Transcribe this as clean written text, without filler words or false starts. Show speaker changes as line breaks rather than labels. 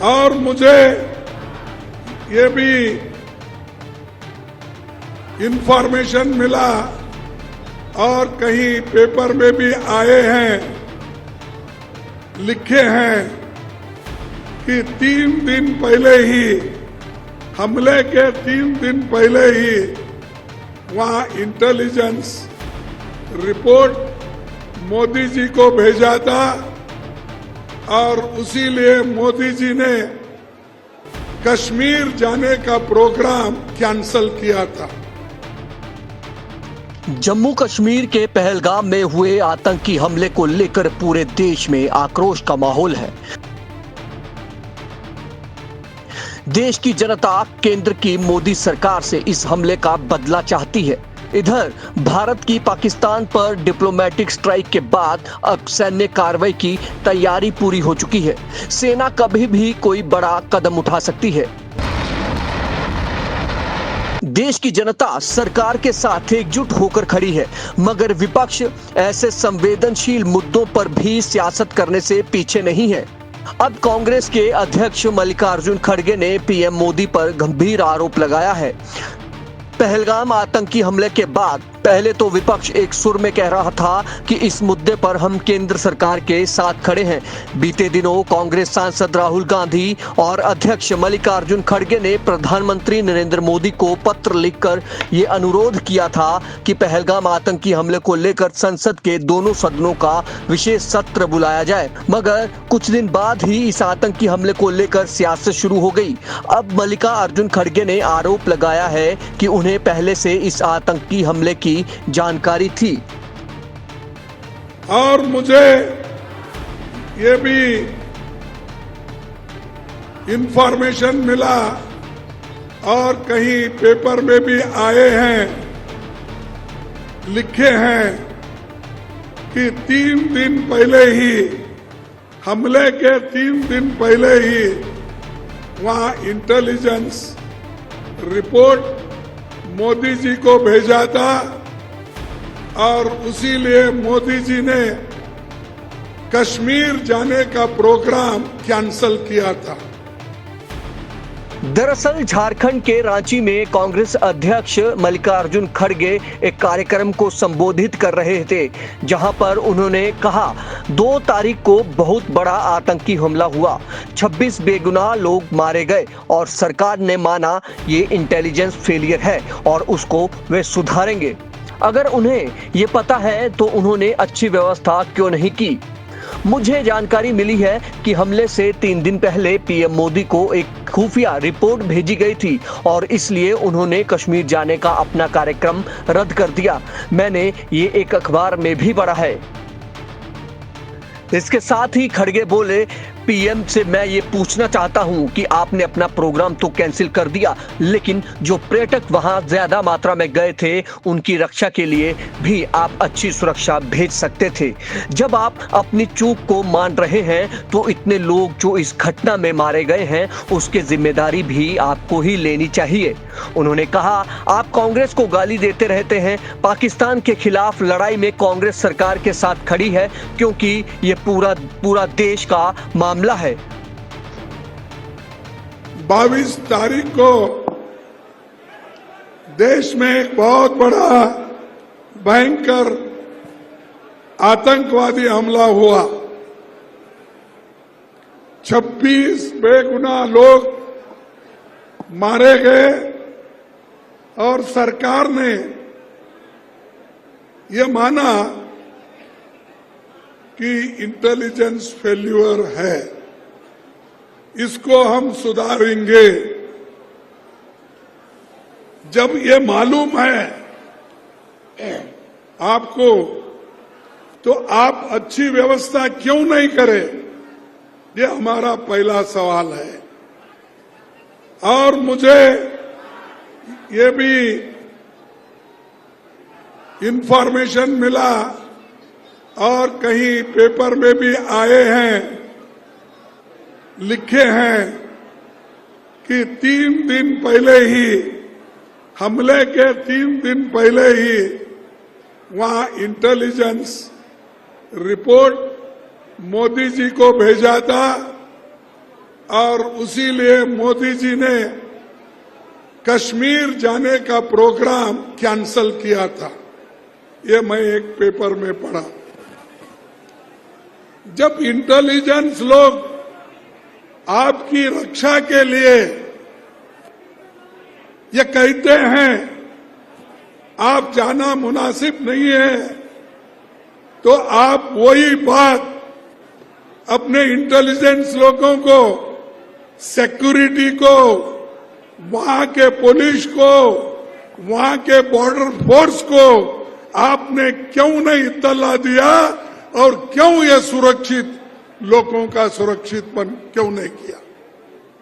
और मुझे ये भी इंफॉर्मेशन मिला और कहीं पेपर में भी आए हैं, लिखे हैं कि 3 दिन पहले ही, हमले के 3 दिन पहले ही वहां इंटेलिजेंस रिपोर्ट मोदी जी को भेजा था और उसीलिए मोदी जी ने कश्मीर जाने का प्रोग्राम कैंसल किया था।
जम्मू कश्मीर के पहलगाम में हुए आतंकी हमले को लेकर पूरे देश में आक्रोश का माहौल है। देश की जनता केंद्र की मोदी सरकार से इस हमले का बदला चाहती है। इधर भारत की पाकिस्तान पर डिप्लोमेटिक स्ट्राइक के बाद अब सैन्य कार्रवाई की तैयारी पूरी हो चुकी है। सेना कभी भी कोई बड़ा कदम उठा सकती है। देश की जनता सरकार के साथ एकजुट होकर खड़ी है, मगर विपक्ष ऐसे संवेदनशील मुद्दों पर भी सियासत करने से पीछे नहीं है। अब कांग्रेस के अध्यक्ष मल्लिकार्जुन खड़गे ने पीएम मोदी पर गंभीर आरोप लगाया है। पहलगाम आतंकी हमले के बाद पहले तो विपक्ष एक सुर में कह रहा था कि इस मुद्दे पर हम केंद्र सरकार के साथ खड़े हैं। बीते दिनों कांग्रेस सांसद राहुल गांधी और अध्यक्ष मल्लिकार्जुन खड़गे ने प्रधानमंत्री नरेंद्र मोदी को पत्र लिखकर ये अनुरोध किया था कि पहलगाम आतंकी हमले को लेकर संसद के दोनों सदनों का विशेष सत्र बुलाया जाए। मगर कुछ दिन बाद ही इस आतंकी हमले को लेकर सियासत शुरू हो गई। अब मल्लिकार्जुन खड़गे ने आरोप लगाया है कि उन्हें पहले से इस आतंकी हमले की जानकारी थी
और मुझे ये भी इंफॉर्मेशन मिला और कहीं पेपर में भी आए हैं, लिखे हैं कि 3 दिन पहले ही, हमले के 3 दिन पहले ही वहां इंटेलिजेंस रिपोर्ट मोदी जी को भेजा था और उसीलिए मोदी जी ने कश्मीर जाने का प्रोग्राम कैंसल किया था।
दरअसल झारखंड के रांची में कांग्रेस अध्यक्ष मल्लिकार्जुन खड़गे एक कार्यक्रम को संबोधित कर रहे थे, जहां पर उन्होंने कहा 2 तारीख को बहुत बड़ा आतंकी हमला हुआ, 26 बेगुनाह लोग मारे गए और सरकार ने माना ये इंटेलिजेंस फेलियर है और उसको वे सुधारेंगे। अगर उन्हें ये पता है तो उन्होंने अच्छी व्यवस्था क्यों नहीं की। मुझे जानकारी मिली है कि हमले से 3 दिन पहले पीएम मोदी को एक खुफिया रिपोर्ट भेजी गई थी और इसलिए उन्होंने कश्मीर जाने का अपना कार्यक्रम रद्द कर दिया। मैंने ये एक अखबार में भी पढ़ा है। इसके साथ ही खड़गे बोले, पीएम से मैं ये पूछना चाहता हूं कि आपने अपना प्रोग्राम तो कैंसिल कर दिया, लेकिन जो पर्यटक वहां ज्यादा मात्रा में गए थे उनकी रक्षा के लिए भी आप अच्छी सुरक्षा भेज सकते थे। जब आप अपनी चूक को मान रहे हैं तो इतने लोग जो इस घटना में मारे गए हैं उसकी जिम्मेदारी भी आपको ही लेनी चाहिए। उन्होंने कहा, आप कांग्रेस को गाली देते रहते हैं, पाकिस्तान के खिलाफ लड़ाई में कांग्रेस सरकार के साथ खड़ी है क्योंकि ये पूरा देश का मामला है।
22 तारीख को देश में एक बहुत बड़ा भयंकर आतंकवादी हमला हुआ। 26 बेगुनाह लोग मारे गए और सरकार ने ये माना कि इंटेलिजेंस फेल्यूर है, इसको हम सुधारेंगे। जब ये मालूम है आपको तो आप अच्छी व्यवस्था क्यों नहीं करें, ये हमारा पहला सवाल है। और मुझे ये भी इंफॉर्मेशन मिला और कहीं पेपर में भी आए हैं, लिखे हैं कि 3 दिन पहले ही, हमले के 3 दिन पहले ही वहां इंटेलिजेंस रिपोर्ट मोदी जी को भेजा था और उसीलिए मोदी जी ने कश्मीर जाने का प्रोग्राम कैंसल किया था। ये मैं एक पेपर में पढ़ा। जब इंटेलिजेंस लोग आपकी रक्षा के लिए ये कहते हैं आप जाना मुनासिब नहीं है, तो आप वही बात अपने इंटेलिजेंस लोगों को, सिक्योरिटी को, वहां के पुलिस को, वहां के बॉर्डर फोर्स को आपने क्यों नहीं इत्तला दिया और क्यों ये सुरक्षित लोगों का सुरक्षितपन क्यों नहीं किया?